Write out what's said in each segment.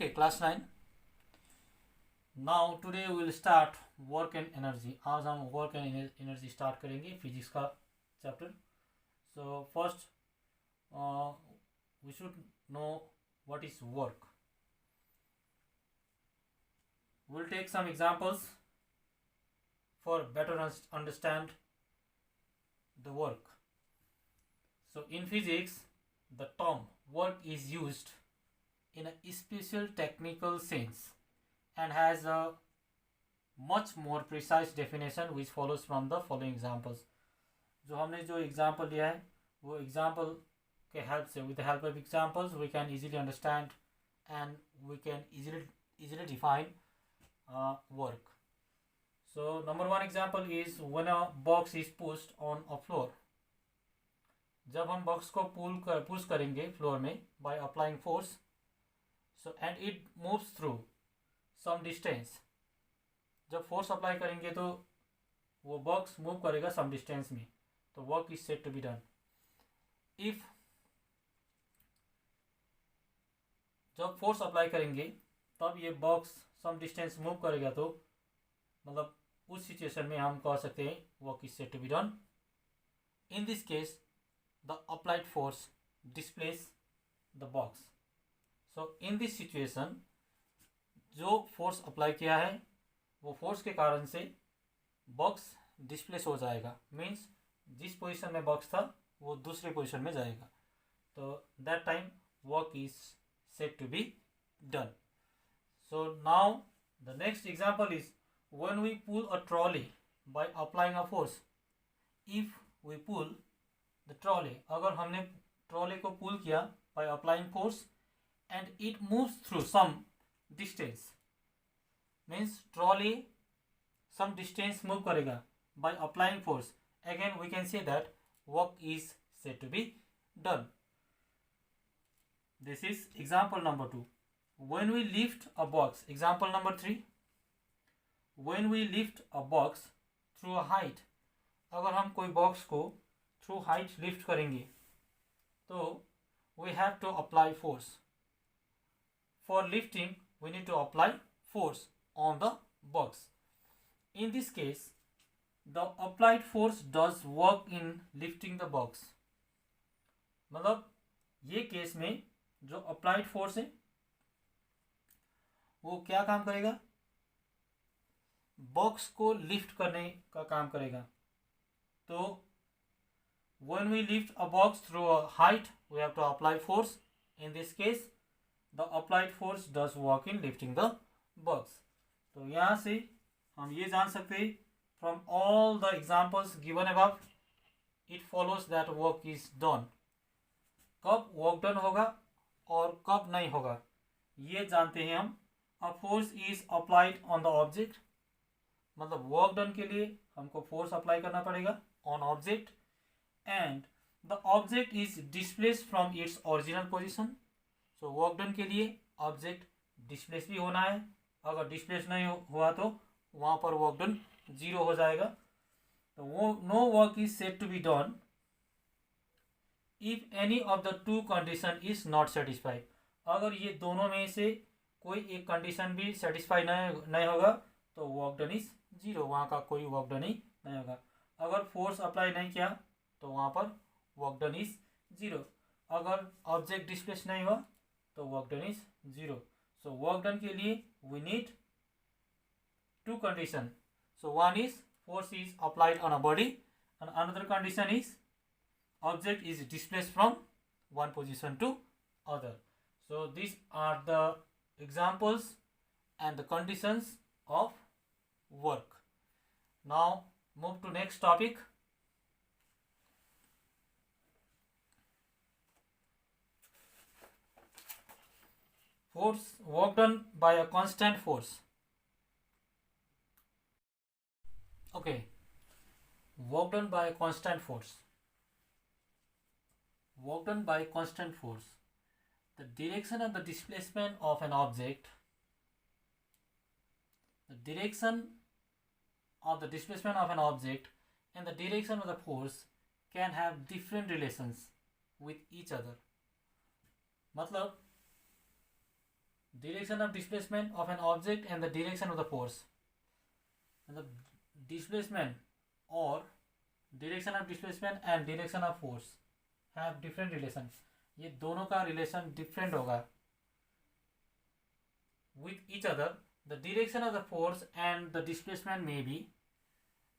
Okay, class 9. Now today we will start work and energy. आज हम work and energy start करेंगे physics का chapter. So first we should know what is work. We'll take some examples for better understand the work. So in physics, the term work is used in a special technical sense and has a much more precise definition which follows from the following examples. जो हमने जो example लिया है वो example के help से with the help of examples we can easily understand and we can easily define work. So number one example is when a box is pushed on a floor. जब हम box को push करेंगे floor में by applying force, so and it moves through some distance. जब force apply करेंगे तो वो box move करेगा सम डिस्टेंस में, तो work is said to be done. If जब फोर्स अप्लाई करेंगे तब ये बॉक्स सम डिस्टेंस मूव करेगा, तो मतलब उस सिचुएशन में हम कह सकते हैं work is said to be done. In this case the applied force displace the box. So in this situation जो फोर्स अप्लाई किया है वो फोर्स के कारण से बॉक्स डिस्प्लेस हो जाएगा. मीन्स जिस पोजीशन में बॉक्स था वो दूसरे पोजीशन में जाएगा, तो that time work is said to be done. So now the next example is when we pull a trolley by applying a force. If we pull the trolley, अगर हमने trolley को pull किया by applying force and it moves through some distance, means trolley some distance move करेगा by applying force. Again we can say that work is said to be done. This is example number 2. When we lift a box. Example number 3. When we lift a box through a height. अगर हम कोई box को through height lift करेंगे तो we have to apply force. For lifting, we need to apply force on the box. In this case, the applied force does work in lifting the box. मतलब ये case में जो applied force है वो क्या काम करेगा, बॉक्स को लिफ्ट करने का काम करेगा. तो when we lift a box through a height, we have to apply force. In this case, the applied force does work in lifting the box. तो यहाँ से हम ये जान सकते हैं from all the examples given above, it follows that work is done. कब work done होगा और कब नहीं होगा ये जानते हैं हम. A force is applied on the object, मतलब work done के लिए हमको force अप्लाई करना पड़ेगा on object, and the object is displaced from its original position. तो वर्क डन के लिए ऑब्जेक्ट डिस्प्लेस भी होना है. अगर डिस्प्लेस नहीं हुआ तो वहाँ पर वर्क डन 0 हो जाएगा. तो वो no work is said to be done if any of the two condition is not satisfied. अगर ये दोनों में से कोई एक कंडीशन भी सेटिस्फाई नहीं होगा तो वर्क डन इज 0, वहाँ का कोई वर्क डन ही नहीं होगा. अगर फोर्स अप्लाई नहीं किया तो वहाँ पर वर्क डन इज 0. अगर ऑब्जेक्ट डिस्प्लेस नहीं हुआ तो work done is 0. So work done के लिए we need two condition. So one is force is applied on a body and another condition is object is displace from one position to other. So this are the examples and the conditions of work. Now move to next topic. Force work done by a constant force. Okay, work done by a constant force. Work done by constant force. The direction of the displacement of an object. The direction of the displacement of an object and the direction of the force can have different relations with each other. मतलब direction of displacement of an object and the direction of the force, मतलब displacement और direction of displacement and direction of force have different relation, ये दोनों का relation different होगा with each other. The direction of the force and the displacement may be,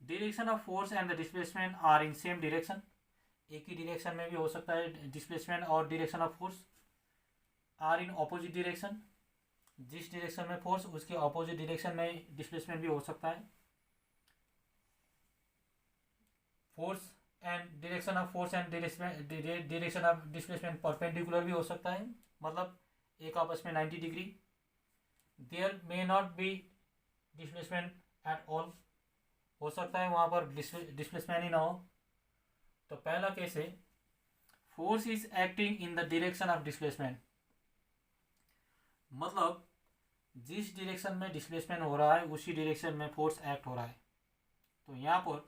direction of force and the displacement are in same direction, एक ही direction में भी हो सकता है डिस्प्लेसमेंट और direction of force, are in opposite direction, जिस direction में force उसके ऑपोजिट डिरेक्शन में डिस्प्लेसमेंट भी हो सकता है, force and direction of force and direction of displacement perpendicular भी हो सकता है, मतलब एक आपस में 90 degree, there may not be displacement at all, हो सकता है वहाँ पर डिस्प्लेसमेंट ही ना हो। तो पहला केस है force is acting in the direction of displacement, मतलब जिस डायरेक्शन में डिस्प्लेसमेंट हो रहा है उसी डायरेक्शन में फोर्स एक्ट हो रहा है। तो यहाँ पर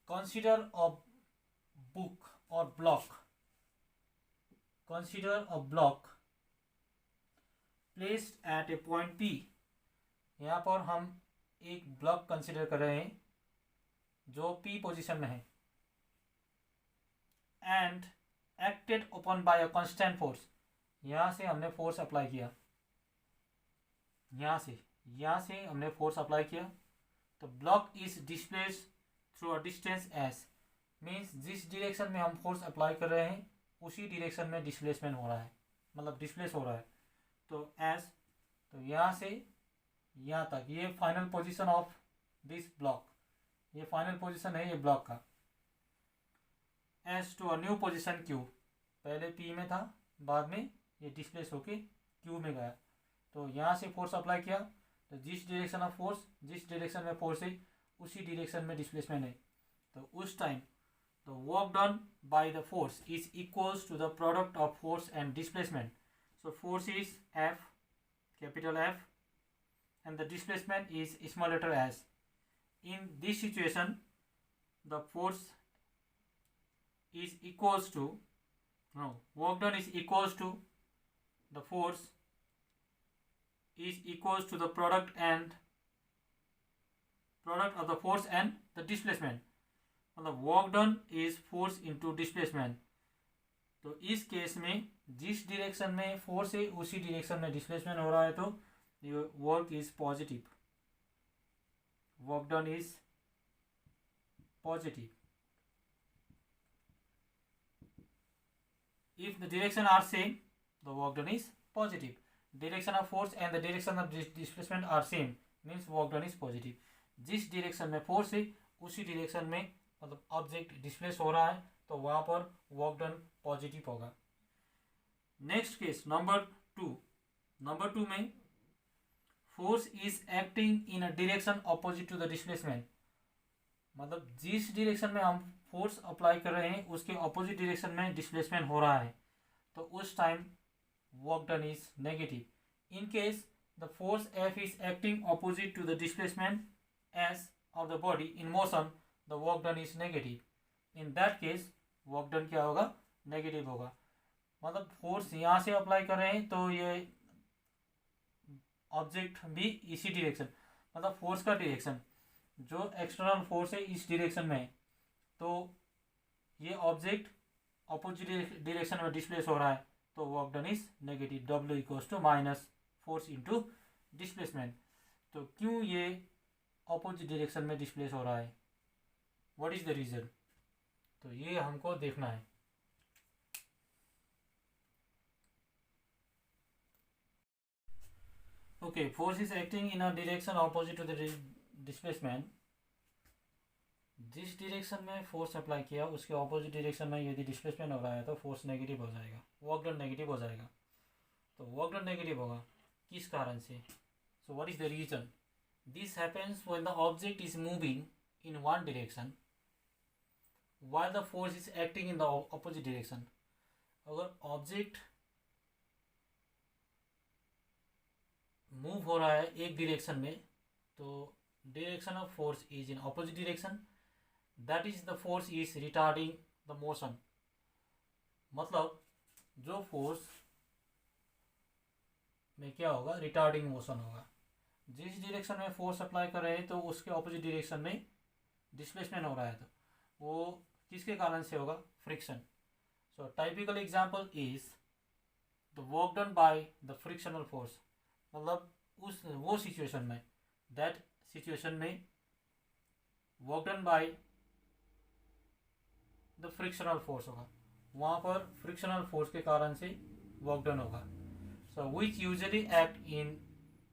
कंसीडर अ बुक और block, consider a block placed at A point P, यहाँ पर हम एक ब्लॉक कंसीडर कर रहे हैं जो पी पोजीशन में है, and acted upon bye a constant force, यहाँ से हमने फोर्स अप्लाई किया, यहाँ से हमने फोर्स अप्लाई किया। तो block is displace through a distance S, means जिस डायरेक्शन में हम फोर्स अप्लाई कर रहे हैं उसी डायरेक्शन में डिस्प्लेसमेंट हो रहा है, मतलब डिस्प्लेस हो रहा है। तो एस, तो यहाँ से यहाँ तक ये final position of this block, ये फाइनल पोजीशन है ये ब्लॉक का। As to a new position Q, पहले पी में था बाद में ये डिस्प्लेस होके क्यू में गया। तो यहाँ से फोर्स अप्लाई किया, तो जिस डायरेक्शन ऑफ फोर्स, जिस डायरेक्शन में फोर्स है उसी डायरेक्शन में डिस्प्लेसमेंट है। तो उस time the work done by the force is equals to the product of force and displacement. So force is F, capital F, and the displacement is small letter s. In this situation, the force is equals to, no, work done is equals to the force is equals to the product of the force and the displacement. मतलब work done is force into displacement. तो इस case में जिस direction में force है उसी direction में displacement हो रहा है, तो ये work is positive, work done is positive. If the direction are same the work done is positive, direction of force and the direction of displacement are same means work done is positive. जिस direction में force है उसी direction में मतलब object displace हो रहा है तो वहाँ पर वर्क डन पॉजिटिव होगा। नेक्स्ट केस नंबर टू में force is acting in a direction opposite to the displacement, मतलब जिस डायरेक्शन में हम फोर्स अप्लाई कर रहे हैं उसके ऑपोजिट डायरेक्शन में डिस्प्लेसमेंट हो रहा है, तो उस time work done is negative. In case the force F is acting opposite to the displacement S of the body in motion, the work done is negative. In that case work done क्या होगा, negative होगा। मतलब force यहाँ से apply कर रहे हैं तो ये ऑब्जेक्ट भी इसी डायरेक्शन, मतलब फोर्स का डायरेक्शन जो एक्सटर्नल फोर्स है इस डायरेक्शन में है, तो ये ऑब्जेक्ट अपोजिट डायरेक्शन में डिस्प्लेस हो रहा है, तो work done is negative. W equals to minus force into displacement. तो क्यों ये अपोजिट डायरेक्शन में डिस्प्लेस हो रहा है, व्हाट इज द रीजन, तो ये हमको देखना है। Okay, force is acting in a direction opposite to the displacement. जिस डायरेक्शन में फोर्स अप्लाई किया उसके ऑपोजिट डायरेक्शन में यदि डिस्प्लेसमेंट हो रहा है तो फोर्स नेगेटिव हो जाएगा, वर्क डन नेगेटिव हो जाएगा। तो वर्क डन नेगेटिव होगा किस कारण से, so what is the reason, this happens when the object is moving in one direction while the force is acting in the opposite direction। अगर ऑब्जेक्ट मूव हो रहा है एक डायरेक्शन में तो direction of force is in opposite direction, that is the force is retarding the motion. मतलब जो force में क्या होगा, रिटार्डिंग मोशन होगा। जिस डायरेक्शन में फोर्स अप्लाई कर रहे हैं तो उसके ऑपोजिट डायरेक्शन में डिस्प्लेसमेंट हो रहा है, तो वो किसके कारण से होगा, friction. So typical example is the work done by the frictional force, मतलब वो सिचुएशन में, दैट सिचुएशन में work done by the frictional force होगा, वहाँ पर फ्रिक्शनल फोर्स के कारण से वर्क डन होगा। So which usually act in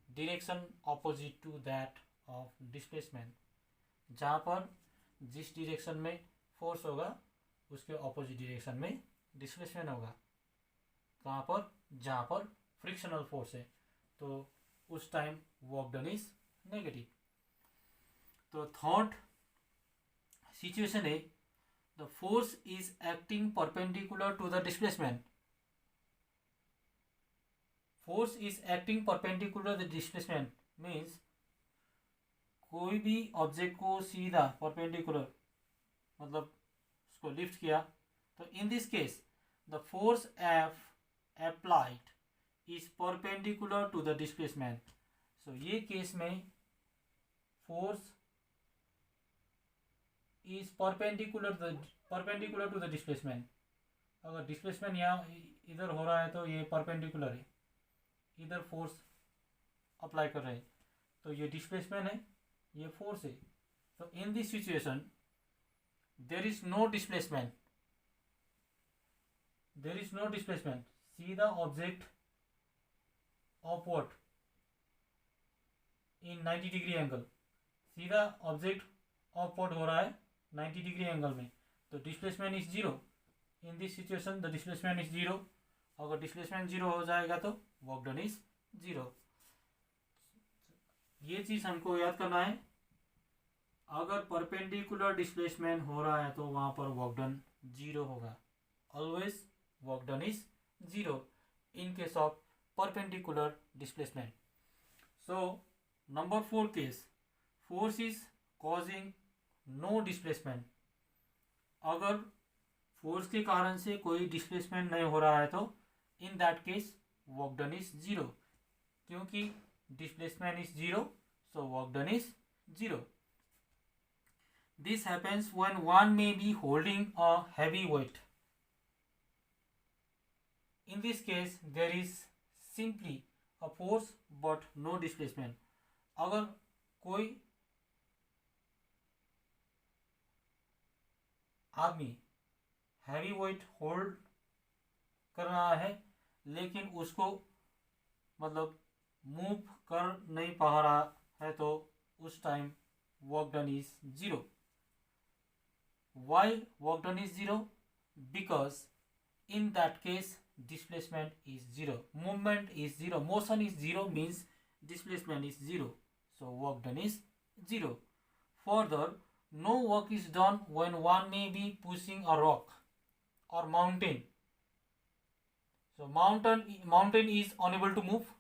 direction opposite to that of displacement, जहाँ पर जिस डायरेक्शन में फोर्स होगा उसके ऑपोजिट डायरेक्शन में डिस्प्लेसमेंट होगा। कहाँ पर, जहाँ पर फ्रिक्शनल फोर्स है, तो उस time work done is negative. तो थर्ड सिचुएशन है the force is acting perpendicular to the displacement. Force is acting perpendicular the displacement means कोई भी ऑब्जेक्ट को सीधा परपेंडिकुलर, मतलब उसको लिफ्ट किया, तो in this case the force F applied is perpendicular to the displacement. So ये case में force is perpendicular to the displacement. अगर डिस्प्लेसमेंट यहाँ इधर हो रहा है तो ये परपेंडिकुलर है, इधर फोर्स अप्लाई कर रहे हैं, तो ये डिस्प्लेसमेंट है, ये फोर्स है। तो in this situation there is no displacement, सीधा object upward in 90 degree angle, सीधा ऑब्जेक्ट अपवर्ड हो रहा है 90 डिग्री एंगल में, तो displacement is zero. In this situation the displacement is zero. अगर डिस्प्लेसमेंट जीरो हो जाएगा तो वर्क डन इज जीरो। ये चीज हमको याद करना है, अगर परपेंडिकुलर डिस्प्लेसमेंट हो रहा है तो वहां पर वर्क डन जीरो होगा। Always work done is zero in case of perpendicular displacement. So number 4 case, force is causing no displacement. अगर फोर्स के कारण से कोई डिस्प्लेसमेंट नहीं हो रहा है तो in that case work done is zero, क्योंकि displacement is zero, so work done is zero. This happens when one may be holding a heavy weight. In this case, there is simply a force but no displacement. अगर कोई आदमी heavy weight hold कर रहा है लेकिन उसको मतलब move कर नहीं पा रहा है, तो उस time work done is zero. Why work done is zero? Because in that case displacement is zero, movement is zero, motion is zero means displacement is zero, so work done is zero. Further, no work is done when one may be pushing a rock or mountain. So mountain is unable to move,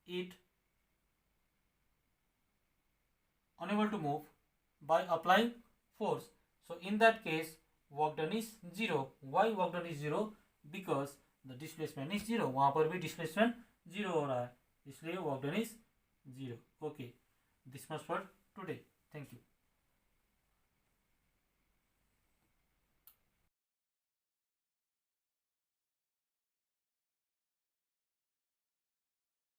it unable to move by applying force. So in that case work done is zero. Why work done is zero? Because the displacement is zero. वहाँ पर भी displacement zero हो रहा है, इसलिए work done is zero. Okay, this much for today. Thank you.